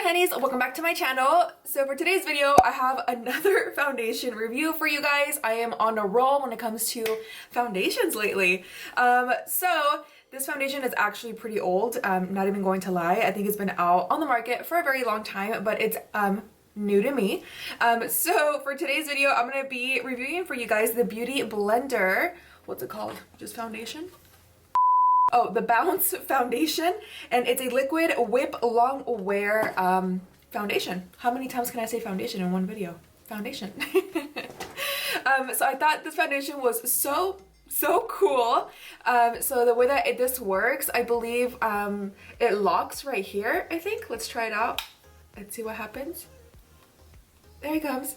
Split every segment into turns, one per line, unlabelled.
honeys, welcome back to my channel. So for today's video I have another foundation review for you guys. I am on a roll when it comes to foundations lately. So this foundation is actually pretty old, not even going to lie. I think it's been out on the market for a very long time, but it's new to me. So for today's video I'm going to be reviewing for you guys the Beauty Blender. What's it called? Just foundation? Oh, the Bounce Foundation, and it's a liquid whip long wear foundation. How many times can I say foundation in one video? Foundation. So I thought this foundation was so cool. So the way that this works, I believe it locks right here, I think. Let's try it out. Let's see what happens. There it comes.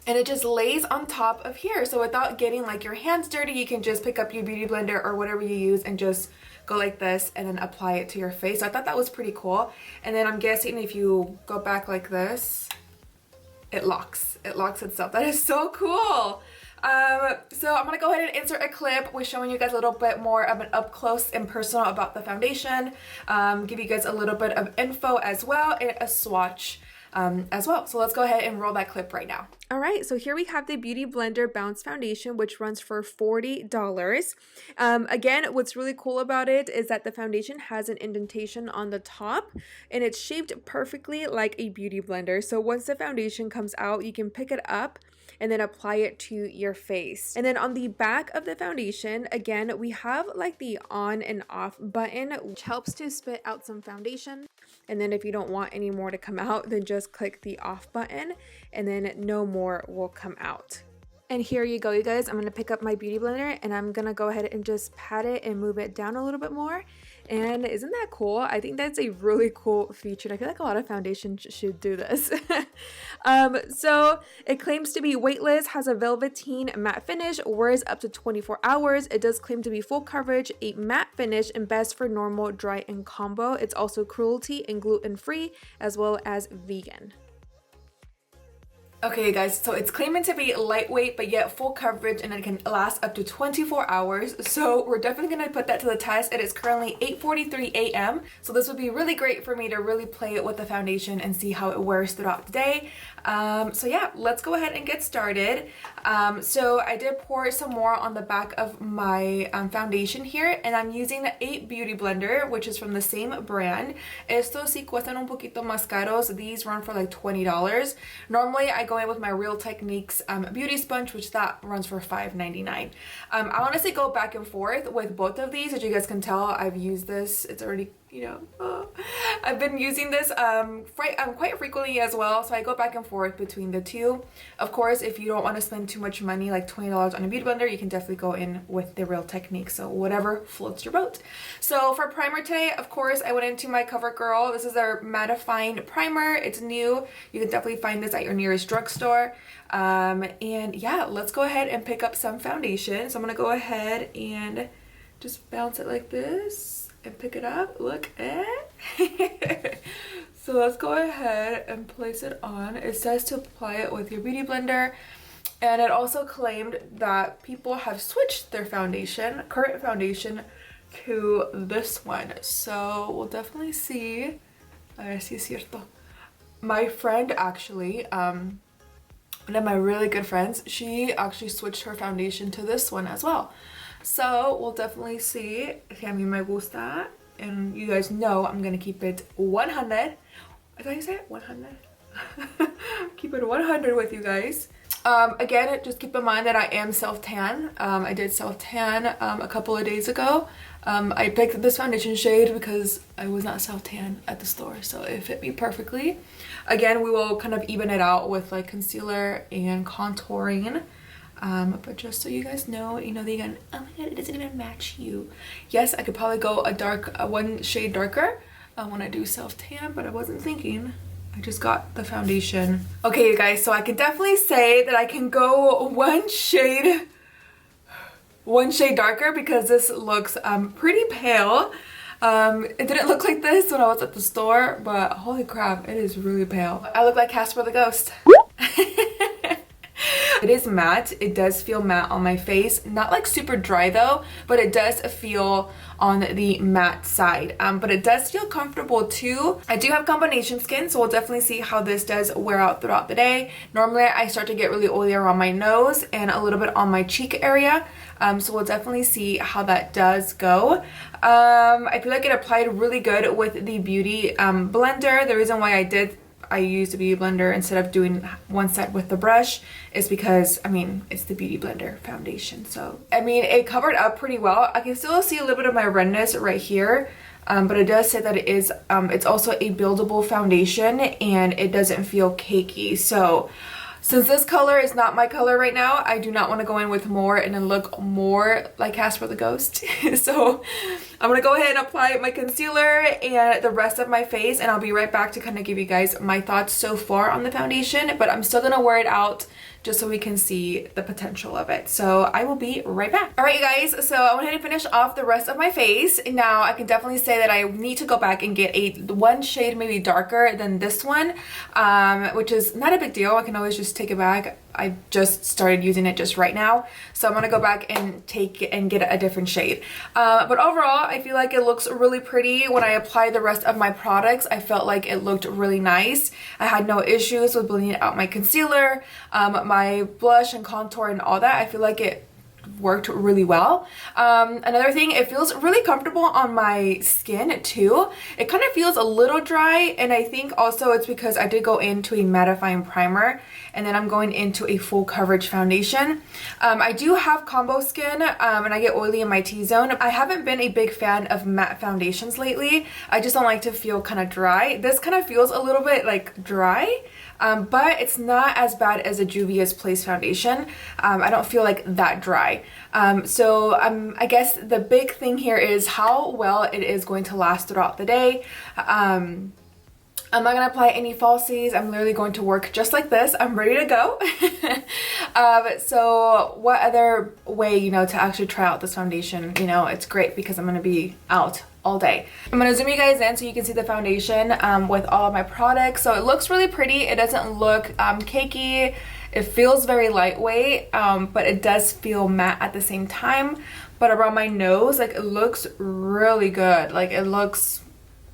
And it just lays on top of here, so without getting like your hands dirty, you can just pick up your beauty blender or whatever you use and just go like this and then apply it to your face. So I thought that was pretty cool. And then I'm guessing if you go back like this, it locks itself. That is so cool. So I'm gonna go ahead and insert a clip with showing you guys a little bit more of an up close and personal about the foundation, give you guys a little bit of info as well, and a swatch as well. So let's go ahead and roll that clip right now. All right, so here we have the Beauty Blender Bounce Foundation, which runs for $40. Again, what's really cool about it is that the foundation has an indentation on the top, and it's shaped perfectly like a beauty blender. So once the foundation comes out, you can pick it up and then apply it to your face. And then on the back of the foundation, again, we have like the on and off button, which helps to spit out some foundation. And then if you don't want any more to come out, then just click the off button and then no more will come out. And here you go, you guys. I'm going to pick up my beauty blender and I'm going to go ahead and just pat it and move it down a little bit more. And isn't that cool? I think that's a really cool feature. I feel like a lot of foundations should do this. So it claims to be weightless, has a velveteen matte finish, wears up to 24 hours. It does claim to be full coverage, a matte finish, and best for normal, dry, and combo. It's also cruelty and gluten-free, as well as vegan. Okay guys, so it's claiming to be lightweight but yet full coverage, and it can last up to 24 hours. So we're definitely going to put that to the test. It is currently 8:43 a.m. So this would be really great for me to really play it with the foundation and see how it wears throughout the day. So yeah, let's go ahead and get started. So I did pour some more on the back of my foundation here, and I'm using a beauty blender, which is from the same brand. Estos sí cuestan un poquito más caros. These run for like $20. Normally I go in with my Real Techniques beauty sponge, which that runs for $5.99. I honestly go back and forth with both of these. As you guys can tell, I've used this. It's already, you know, I've been using this quite frequently as well, so I go back and forth between the two. Of course, if you don't want to spend too much money, like $20 on a beauty blender, you can definitely go in with the Real Techniques, so whatever floats your boat. So for primer today, of course, I went into my COVERGIRL. This is their mattifying primer. It's new. You can definitely find this at your nearest drugstore. And yeah, let's go ahead and pick up some foundation. So I'm gonna go ahead and just bounce it like this and pick it up. Look at So let's go ahead and place it on. It says to apply it with your beauty blender, and it also claimed that people have switched their current foundation to this one. So we'll definitely see. Sí es cierto. My friend actually, one of my really good friends, she actually switched her foundation to this one as well. So we'll definitely see. Si a mí me gusta, and you guys know I'm gonna keep it 100. Is that how you say it? 100? Keep it 100 with you guys. Again, just keep in mind that I am self-tan. I did self-tan a couple of days ago. I picked this foundation shade because I was not self-tan at the store, so it fit me perfectly. Again, we will kind of even it out with like concealer and contouring. But just so you guys know, you know, they go, oh my god, it doesn't even match you. Yes, I could probably go one shade darker when I do self-tan, but I wasn't thinking. I just got the foundation. Okay, you guys, so I can definitely say that I can go one shade darker because this looks pretty pale. It didn't look like this when I was at the store, but holy crap, it is really pale. I look like Casper the Ghost. It is matte. It does feel matte on my face. Not like super dry though, but it does feel on the matte side. But it does feel comfortable too. I do have combination skin, so we'll definitely see how this does wear out throughout the day. Normally I start to get really oily around my nose and a little bit on my cheek area. So we'll definitely see how that does go. I feel like it applied really good with the Beauty blender. The reason why I used a Beauty blender instead of doing one side with the brush is because, I mean, it's the Beauty blender foundation. So, I mean, it covered up pretty well. I can still see a little bit of my redness right here. But it does say that it is, it's also a buildable foundation and it doesn't feel cakey. So, since this color is not my color right now, I do not want to go in with more and then look more like Casper the Ghost. So I'm going to go ahead and apply my concealer and the rest of my face, and I'll be right back to kind of give you guys my thoughts so far on the foundation, but I'm still going to wear it out just so we can see the potential of it. So I will be right back. All right, you guys, so I went ahead and finish off the rest of my face. Now I can definitely say that I need to go back and get one shade maybe darker than this one, which is not a big deal. I can always just take it back. I just started using it just right now, so I'm gonna go back and get a different shade. But overall, I feel like it looks really pretty. When I applied the rest of my products, I felt like it looked really nice. I had no issues with blending out my concealer, my blush and contour and all that. I feel like it worked really well. Another thing, it feels really comfortable on my skin too. It kind of feels a little dry, and I think also it's because I did go into a mattifying primer and then I'm going into a full coverage foundation. I do have combo skin and I get oily in my T-zone. I haven't been a big fan of matte foundations lately. I just don't like to feel kind of dry. This kind of feels a little bit like dry. But it's not as bad as a Juvia's Place foundation. I don't feel like that dry. I guess the big thing here is how well it is going to last throughout the day. I'm not going to apply any falsies. I'm literally going to work just like this. I'm ready to go. So what other way, you know, to actually try out this foundation? You know, it's great because I'm going to be out all day. I'm going to zoom you guys in so you can see the foundation with all of my products. So it looks really pretty. It doesn't look cakey. It feels very lightweight, but it does feel matte at the same time. But around my nose, like, it looks really good. Like, it looks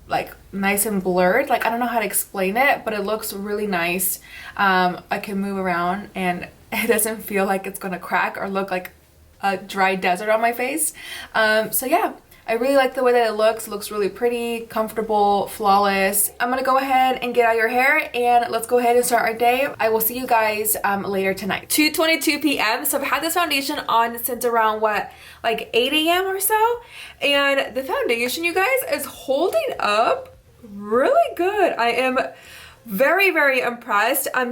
like nice and blurred. Like, I don't know how to explain it, but it looks really nice. I can move around and it doesn't feel like it's gonna crack or look like a dry desert on my face. So yeah, I really like the way that it looks really pretty, comfortable, flawless. I'm gonna go ahead and get out your hair and let's go ahead and start our day. I will see you guys later tonight. 2:22 p.m. So I've had this foundation on since around what, like 8 a.m. or so, and the foundation, you guys, is holding up really good. I am very impressed. I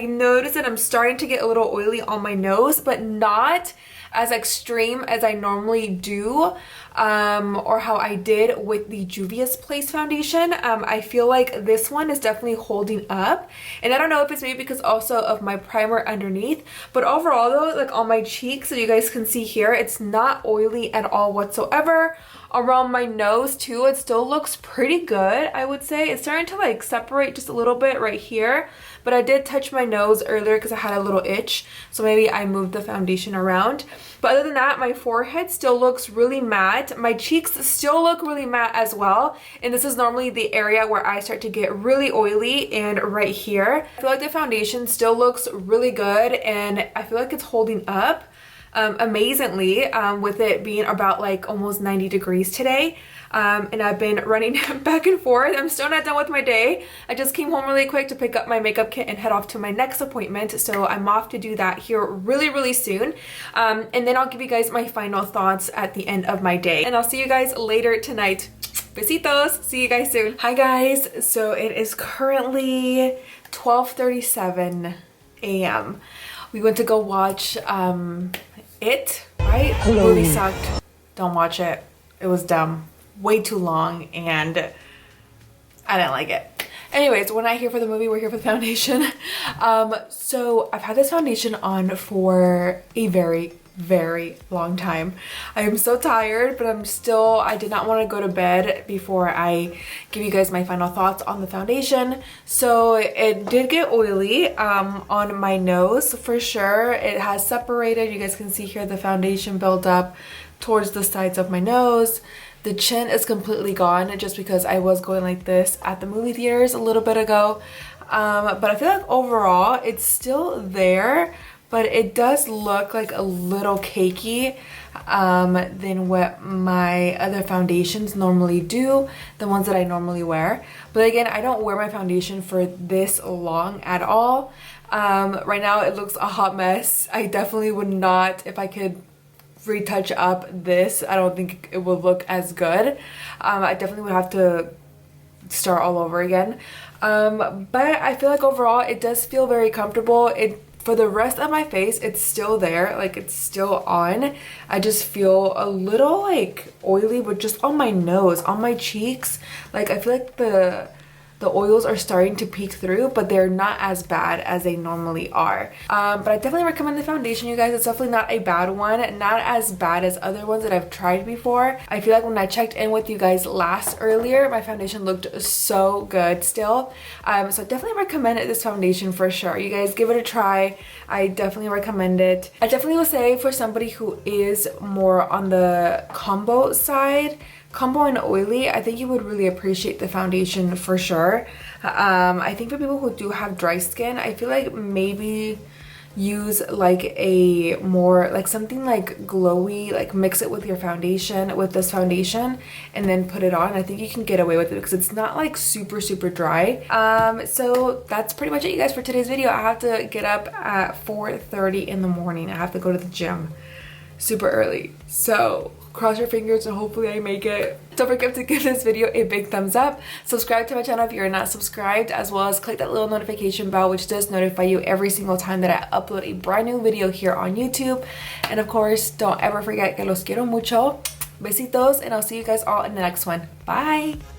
noticed that I'm starting to get a little oily on my nose, but not as extreme as I normally do, or how I did with the Juvia's Place foundation. I feel like this one is definitely holding up, and I don't know if it's maybe because also of my primer underneath, but overall though, like on my cheeks, so you guys can see here, it's not oily at all whatsoever. Around my nose too, it still looks pretty good, I would say. It's starting to like separate just a little bit right here, but I did touch my nose earlier because I had a little itch, so maybe I moved the foundation around. But other than that, my forehead still looks really matte. My cheeks still look really matte as well, and this is normally the area where I start to get really oily, and right here. I feel like the foundation still looks really good, and I feel like it's holding up amazingly, with it being about like almost 90 degrees today. And I've been running back and forth. I'm still not done with my day. I just came home really quick to pick up my makeup kit and head off to my next appointment, so I'm off to do that here really soon. And then I'll give you guys my final thoughts at the end of my day, and I'll see you guys later tonight. Besitos. See you guys soon. Hi guys. So it is currently 12:37 a.m. We went to go watch It, right? Hello. The movie sucked. Don't watch it. It was dumb. Way too long, and I didn't like it. Anyways, we're not here for the movie, we're here for the foundation. So I've had this foundation on for a very very long time. I am so tired, but I did not want to go to bed before I give you guys my final thoughts on the foundation. So it did get oily on my nose for sure. It has separated. You guys can see here the foundation built up towards the sides of my nose. The chin is completely gone just because I was going like this at the movie theaters a little bit ago. But I feel like overall it's still there, but it does look like a little cakey than what my other foundations normally do, the ones that I normally wear. But again, I don't wear my foundation for this long at all. Right now it looks a hot mess. I definitely would not, if I could retouch up this, I don't think it would look as good. I definitely would have to start all over again. But I feel like overall it does feel very comfortable. For the rest of my face, it's still there, like it's still on. I just feel a little like oily, but just on my nose, on my cheeks. Like I feel like the oils are starting to peek through, but they're not as bad as they normally are. But I definitely recommend the foundation, you guys. It's definitely not a bad one, not as bad as other ones that I've tried before. I feel like when I checked in with you guys earlier, my foundation looked so good still. So I definitely recommend this foundation for sure. You guys give it a try. I definitely recommend it. I definitely would say for somebody who is more on the combo side, combo and oily, I think you would really appreciate the foundation for sure. I think for people who do have dry skin, I feel like maybe use like a more like something like glowy, like mix it with your foundation, with this foundation, and then put it on. I think you can get away with it because it's not like super dry. So that's pretty much it, you guys, for today's video. I have to get up at 4:30 in the morning. I have to go to the gym super early, so cross your fingers and hopefully I make it. Don't forget to give this video a big thumbs up. Subscribe to my channel if you're not subscribed, as well as click that little notification bell, which does notify you every single time that I upload a brand new video here on YouTube. And of course, don't ever forget que los quiero mucho. Besitos, and I'll see you guys all in the next one. Bye!